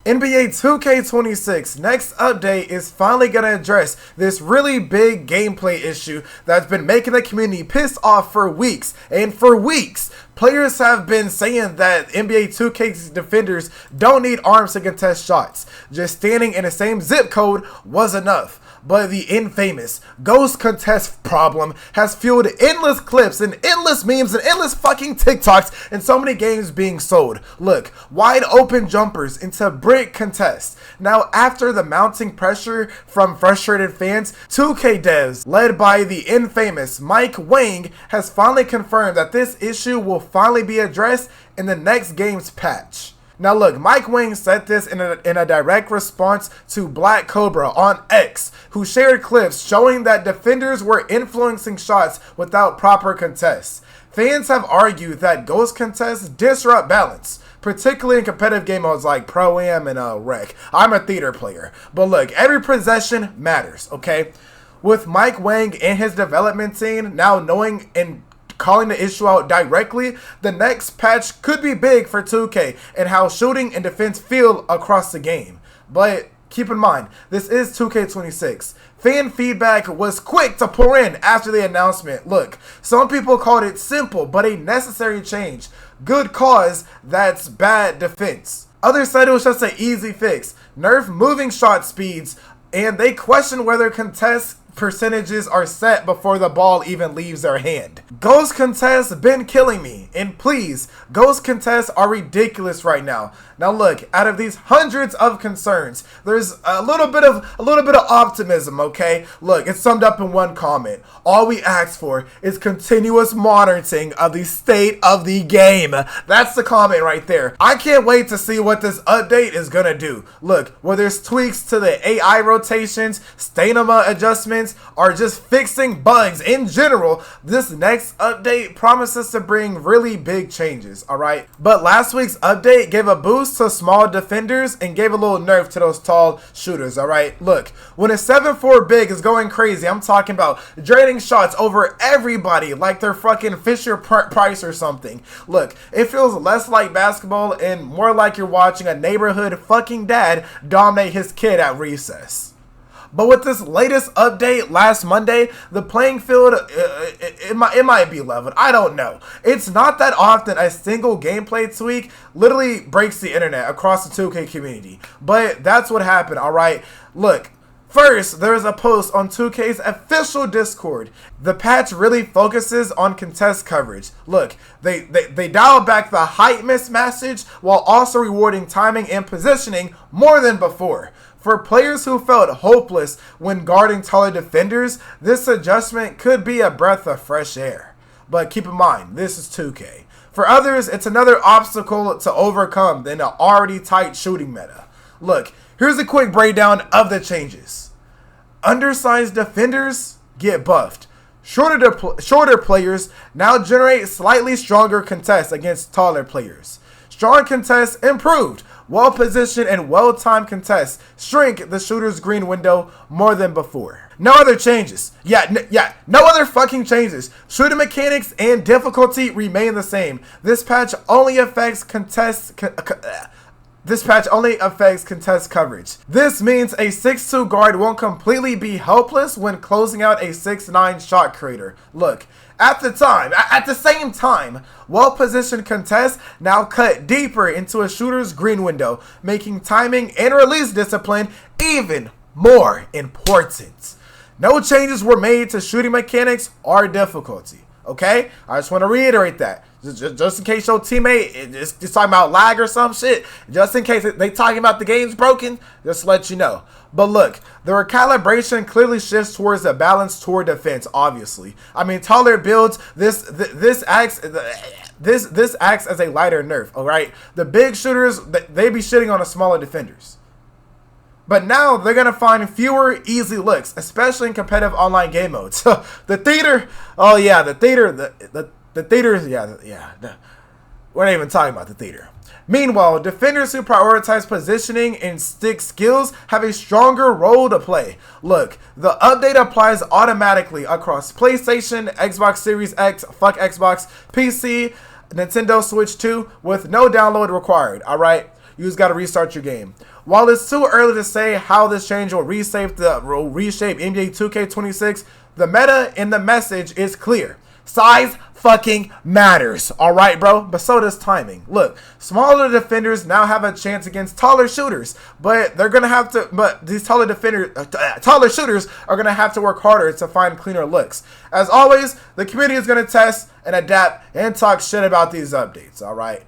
NBA 2K26 next update is finally going to address this really big gameplay issue that's been making the community pissed off for weeks. And for weeks, players have been saying that NBA 2K's defenders don't need arms to contest shots. Just standing in the same zip code was enough. But the infamous ghost contest problem has fueled endless clips and endless memes and endless fucking TikToks and so many games being sold. Look, wide open jumpers into brick contests. Now, after the mounting pressure from frustrated fans, 2K devs, led by the infamous Mike Wang, has finally confirmed that this issue will finally be addressed in the next game's patch. Now look, Mike Wang said this in a direct response to Black Cobra on X, who shared clips showing that defenders were influencing shots without proper contests. Fans have argued that ghost contests disrupt balance, particularly in competitive game modes like Pro-Am and Rec. I'm a theater player, but look, every possession matters, okay? With Mike Wang and his development team now knowing and calling the issue out directly, the next patch could be big for 2K and how shooting and defense feel across the game. But keep in mind, this is 2K26. Fan feedback was quick to pour in after the announcement. Look, some people called it simple, but a necessary change. Good cause, that's bad defense. Others said it was just an easy fix. Nerf moving shot speeds, and they questioned whether contest percentages are set before the ball even leaves their hand. Ghost contests been killing me, and please, ghost contests are ridiculous right now. Now look, out of these hundreds of concerns, there's a little bit of optimism, okay? Look, it's summed up in one comment. All we ask for is continuous monitoring of the state of the game. That's the comment right there. I can't wait to see what this update is gonna do. Look, whether it's tweaks to the AI rotations, stamina adjustments, or just fixing bugs in general, this next update promises to bring really big changes, alright? But last week's update gave a boost to small defenders and gave a little nerf to those tall shooters, alright? Look, when a 7'4" big is going crazy, I'm talking about draining shots over everybody like they're fucking Fisher Price or something. Look, it feels less like basketball and more like you're watching a neighborhood fucking dad dominate his kid at recess. But with this latest update last Monday, the playing field, it might be leveled. I don't know. It's not that often a single gameplay tweak literally breaks the internet across the 2K community. But that's what happened, alright? Look, first, there's a post on 2K's official Discord. The patch really focuses on contest coverage. Look, they dial back the height mismatch while also rewarding timing and positioning more than before. For players who felt hopeless when guarding taller defenders, this adjustment could be a breath of fresh air. But keep in mind, this is 2K. For others, it's another obstacle to overcome in an already tight shooting meta. Look, here's a quick breakdown of the changes. Undersized defenders get buffed. Shorter players now generate slightly stronger contests against taller players. Strong contests improved. Well-positioned and well-timed contests shrink the shooter's green window more than before. No other changes. No other fucking changes. Shooting mechanics and difficulty remain the same. This patch only affects contest coverage. This means a 6'2" guard won't completely be helpless when closing out a 6'9" shot creator. Look, at the same time, well-positioned contests now cut deeper into a shooter's green window, making timing and release discipline even more important. No changes were made to shooting mechanics or difficulty. Okay? I just want to reiterate that. Just in case your teammate is talking about lag or some shit, just in case they talking about the game's broken, just to let you know. But look, the recalibration clearly shifts towards a balance toward defense, obviously. I mean, taller builds, this acts as a lighter nerf, alright? The big shooters, they be shitting on the smaller defenders. But now they're going to find fewer easy looks, especially in competitive online game modes. The theater, oh yeah, the theater, we're not even talking about the theater. Meanwhile, defenders who prioritize positioning and stick skills have a stronger role to play. Look, the update applies automatically across PlayStation, Xbox Series X, fuck Xbox, PC, Nintendo Switch 2 with no download required, alright? you just got to restart your game. While it's too early to say how this change will reshape NBA 2K26, the meta and the message is clear. Size fucking matters, alright, bro? But so does timing. Look, smaller defenders now have a chance against taller shooters, but they're gonna have to. But these taller shooters are gonna have to work harder to find cleaner looks. As always, the community is gonna test and adapt and talk shit about these updates, alright?